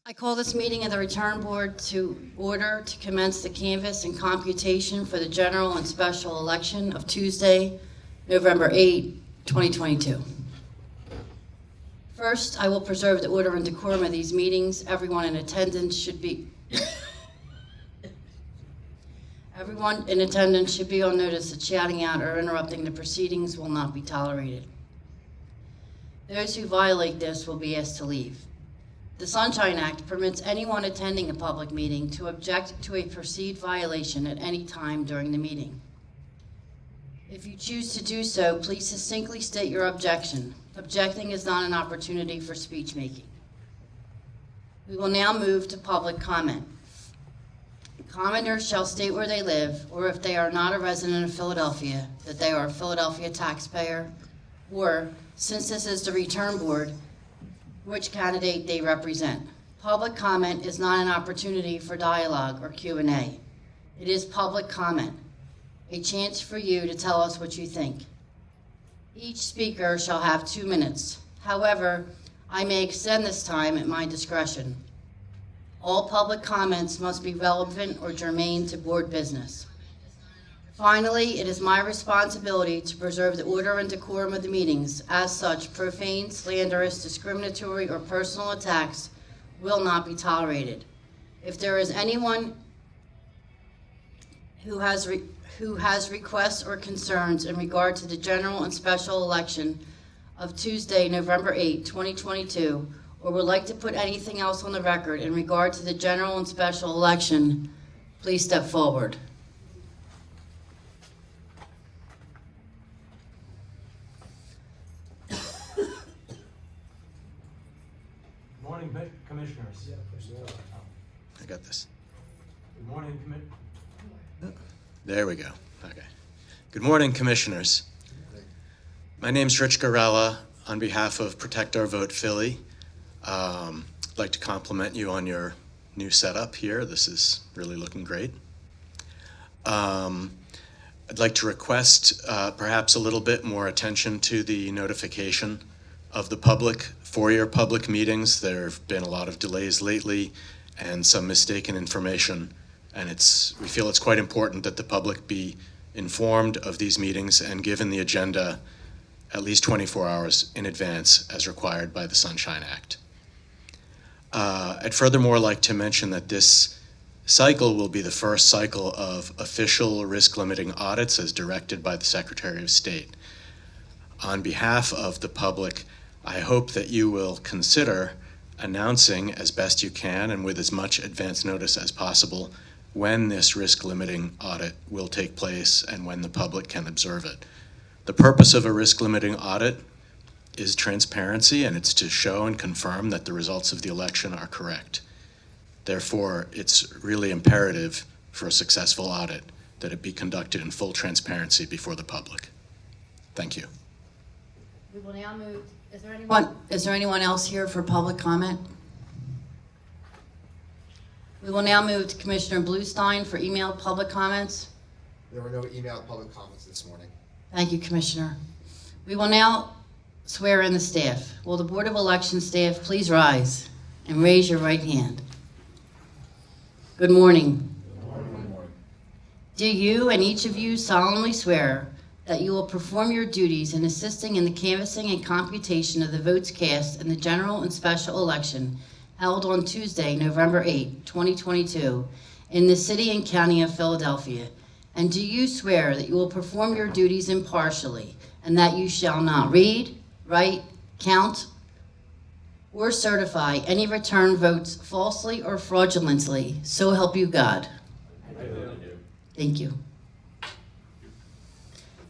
I call this meeting of the Return Board to order to commence the canvass and computation for the general and special election of Tuesday, November 8, 2022. First, I will preserve the order and decorum of these meetings. Everyone in attendance should be on notice that shouting out or interrupting the proceedings will not be tolerated. Those who violate this will be asked to leave. The Sunshine Act permits anyone attending a public meeting to object to a perceived violation at any time during the meeting. If you choose to do so, please succinctly state your objection. Objecting is not an opportunity for speech making. We will now move to public comment. Commenters shall state where they live, or if they are not a resident of Philadelphia, that they are a Philadelphia taxpayer, or, since this is the Return Board, which candidate they represent. Public comment is not an opportunity for dialogue or Q&A. It is public comment, a chance for you to tell us what you think. Each speaker shall have 2 minutes. However, I may extend this time at my discretion. All public comments must be relevant or germane to board business. Finally, it is my responsibility to preserve the order and decorum of the meetings. As such, profane, slanderous, discriminatory, or personal attacks will not be tolerated. If there is anyone who has requests or concerns in regard to the general and special election of Tuesday, November 8, 2022, or would like to put anything else on the record in regard to the general and special election, please step forward. Good morning, Commissioners. I got this. Good morning, There we go. Okay. Good morning, Commissioners. My name's Rich Garella. On behalf of Protect Our Vote Philly, I'd like to compliment you on your new setup here. This is really looking great. I'd like to request perhaps a little bit more attention to the notification of the public for your public meetings. There have been a lot of delays lately and some mistaken information, and we feel it's quite important that the public be informed of these meetings and given the agenda at least 24 hours in advance as required by the Sunshine Act. I'd furthermore like to mention that this cycle will be the first cycle of official risk-limiting audits as directed by the Secretary of State. On behalf of the public, I hope that you will consider announcing as best you can and with as much advance notice as possible when this risk-limiting audit will take place and when the public can observe it. The purpose of a risk-limiting audit is transparency, and it's to show and confirm that the results of the election are correct. Therefore, it's really imperative for a successful audit that it be conducted in full transparency before the public. Thank you. We will now move. Is there anyone else here for public comment? We will now move to Commissioner Bluestein for emailed public comments. There were no emailed public comments this morning. Thank you, Commissioner. We will now swear in the staff. Will the Board of Election staff please rise and raise your right hand? Good morning. Good morning. Do you and each of you solemnly swear that you will perform your duties in assisting in the canvassing and computation of the votes cast in the general and special election held on Tuesday, November 8, 2022, in the city and county of Philadelphia? And do you swear that you will perform your duties impartially and that you shall not read, write, count, or certify any return votes falsely or fraudulently, so help you God? I do. Thank you.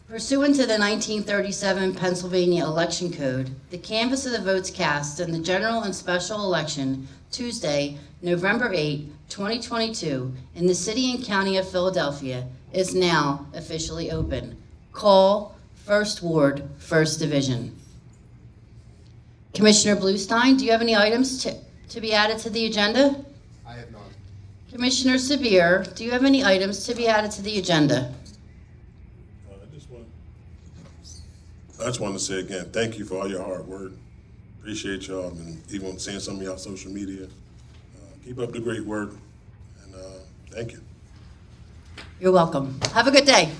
Pursuant to the 1937 Pennsylvania Election Code, the canvass of the votes cast in the general and special election Tuesday, November 8, 2022, in the city and county of Philadelphia is now officially open. Call 1st Ward, 1st Division. Commissioner Bluestein, do you have any items to be added to the agenda? I have none. Commissioner Sabir, do you have any items to be added to the agenda? I just want to say again, thank you for all your hard work. Appreciate y'all, and even seeing some of y'all social media. Keep up the great work, and thank you. You're welcome. Have a good day.